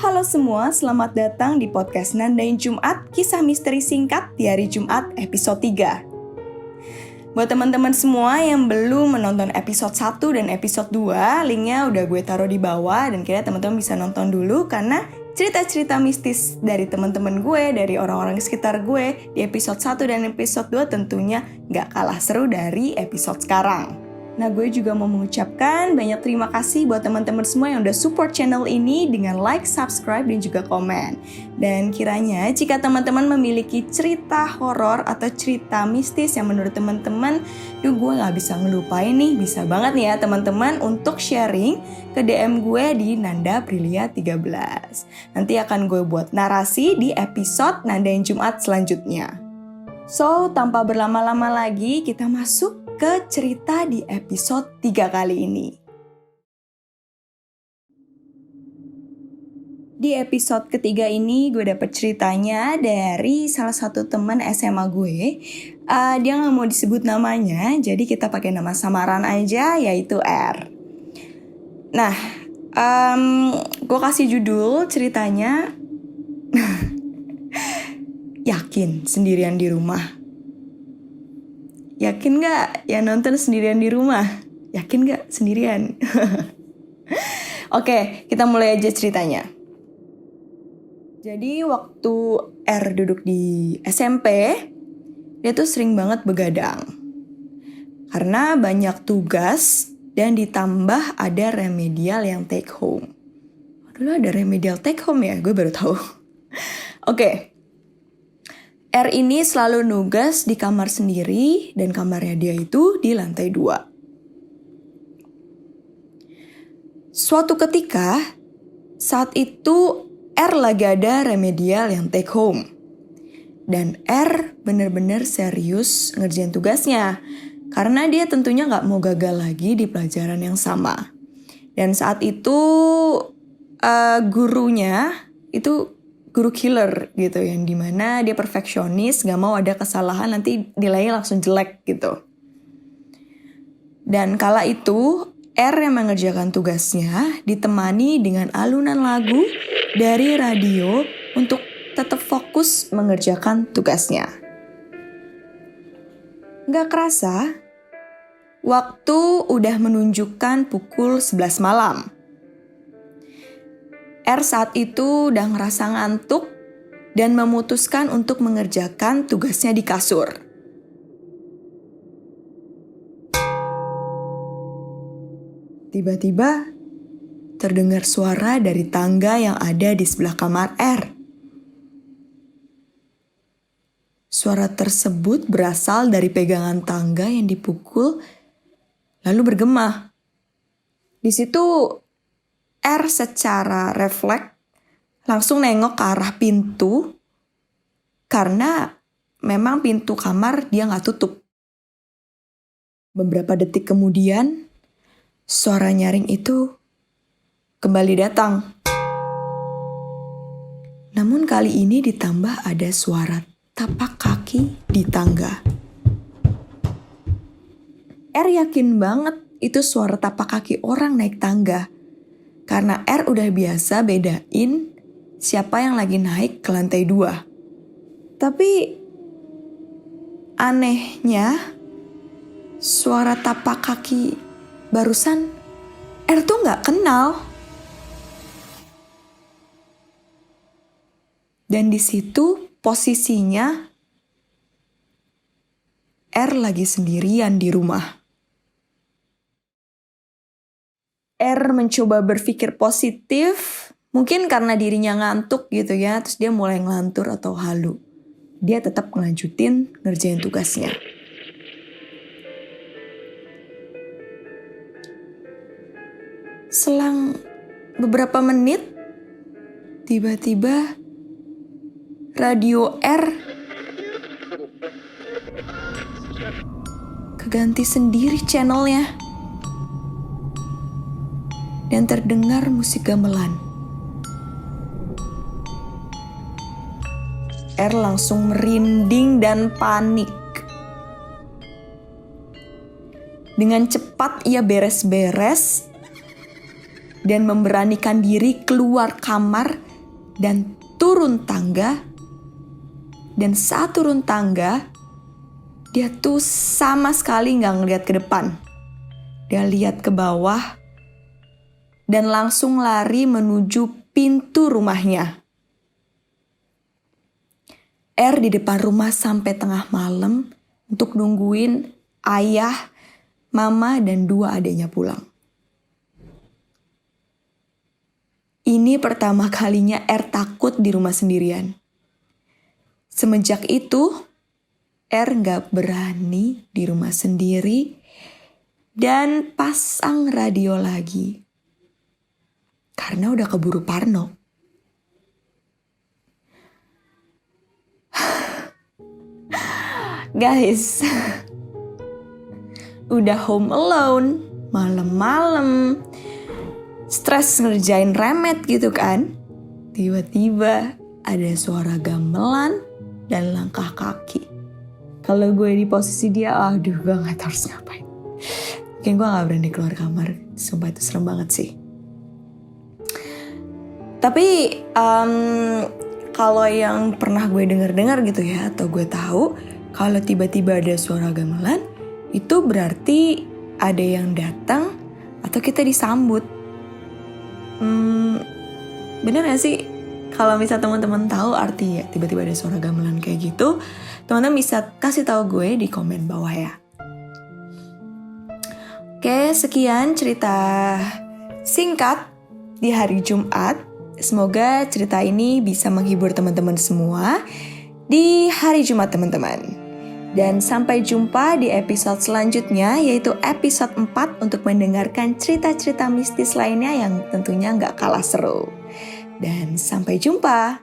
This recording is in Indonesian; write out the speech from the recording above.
Halo semua, selamat datang di podcast Nandain Jumat, kisah misteri singkat di hari Jumat episode 3. Buat teman-teman semua yang belum menonton episode 1 dan episode 2, linknya udah gue taruh di bawah dan kira teman-teman bisa nonton dulu karena cerita-cerita mistis dari teman-teman gue, dari orang-orang sekitar gue di episode 1 dan episode 2 tentunya gak kalah seru dari episode sekarang. Nah, gue juga mau mengucapkan banyak terima kasih buat teman-teman semua yang udah support channel ini dengan like, subscribe, dan juga komen. Dan kiranya jika teman-teman memiliki cerita horor atau cerita mistis yang menurut teman-teman, gue gak bisa ngelupain nih, bisa banget nih ya teman-teman untuk sharing ke DM gue di Nanda Prilia 13. Nanti akan gue buat narasi di episode Nandain Jumat selanjutnya. So, tanpa berlama-lama lagi, kita masuk ke cerita di episode 3 kali ini. Di episode ketiga ini gue dapet ceritanya dari salah satu teman SMA gue. Dia gak mau disebut namanya, jadi kita pakai nama samaran aja, yaitu R. Nah, gue kasih judul ceritanya Yakin sendirian di rumah. Yakin gak ya nonton sendirian di rumah? Yakin gak sendirian? Oke, kita mulai aja ceritanya. Jadi waktu R duduk di SMP, dia tuh sering banget begadang. Karena banyak tugas dan ditambah ada remedial yang take home. Dulu ada remedial take home ya? Gue baru tahu. Oke. R ini selalu nugas di kamar sendiri dan kamarnya dia itu di lantai 2. Suatu ketika, saat itu R lagi ada remedial yang take home. Dan R bener-bener serius ngerjain tugasnya. Karena dia tentunya gak mau gagal lagi di pelajaran yang sama. Dan saat itu gurunya itu guru killer gitu, yang dimana dia perfeksionis, gak mau ada kesalahan nanti nilainya langsung jelek gitu. Dan kala itu R yang mengerjakan tugasnya ditemani dengan alunan lagu dari radio untuk tetap fokus mengerjakan tugasnya. Gak kerasa, waktu udah menunjukkan pukul 11 malam. R saat itu udah ngerasa ngantuk dan memutuskan untuk mengerjakan tugasnya di kasur. Tiba-tiba terdengar suara dari tangga yang ada di sebelah kamar R. Suara tersebut berasal dari pegangan tangga yang dipukul lalu bergema. Di situ R secara refleks langsung nengok ke arah pintu karena memang pintu kamar dia gak tutup. Beberapa detik kemudian, suara nyaring itu kembali datang. Namun kali ini ditambah ada suara tapak kaki di tangga. R yakin banget itu suara tapak kaki orang naik tangga. Karena R udah biasa bedain siapa yang lagi naik ke lantai 2. Tapi anehnya suara tapak kaki barusan R tuh gak kenal. Dan di situ posisinya R lagi sendirian di rumah. R mencoba berpikir positif, mungkin karena dirinya ngantuk gitu ya, terus dia mulai ngelantur atau halu. Dia tetap ngelanjutin ngerjain tugasnya. Selang beberapa menit, tiba-tiba radio R keganti sendiri channelnya. Dan terdengar musik gamelan. R langsung merinding dan panik. Dengan cepat ia beres-beres dan memberanikan diri keluar kamar dan turun tangga. Dan saat turun tangga, dia tuh sama sekali gak ngeliat ke depan. Dia lihat ke bawah dan langsung lari menuju pintu rumahnya. R di depan rumah sampai tengah malam untuk nungguin ayah, mama, dan 2 adiknya pulang. Ini pertama kalinya R takut di rumah sendirian. Semenjak itu, R gak berani di rumah sendiri dan pasang radio lagi. Karena udah keburu parno. Guys, udah home alone, malam-malam, stres ngerjain remet gitu kan. Tiba-tiba ada suara gamelan dan langkah kaki. Kalau gue di posisi dia, aduh gue gak tahu harus ngapain. Mungkin gue gak berani keluar kamar, sumpah itu serem banget sih. Tapi kalau yang pernah gue dengar gitu ya, atau gue tahu, kalau tiba-tiba ada suara gamelan, itu berarti ada yang datang atau kita disambut. Bener gak sih? Kalau misal teman-teman tahu arti ya tiba-tiba ada suara gamelan kayak gitu, teman-teman bisa kasih tahu gue di komen bawah ya. Oke, sekian cerita singkat di hari Jumat. Semoga cerita ini bisa menghibur teman-teman semua di hari Jumat teman-teman. Dan sampai jumpa di episode selanjutnya, yaitu episode 4 untuk mendengarkan cerita-cerita mistis lainnya yang tentunya nggak kalah seru. Dan sampai jumpa!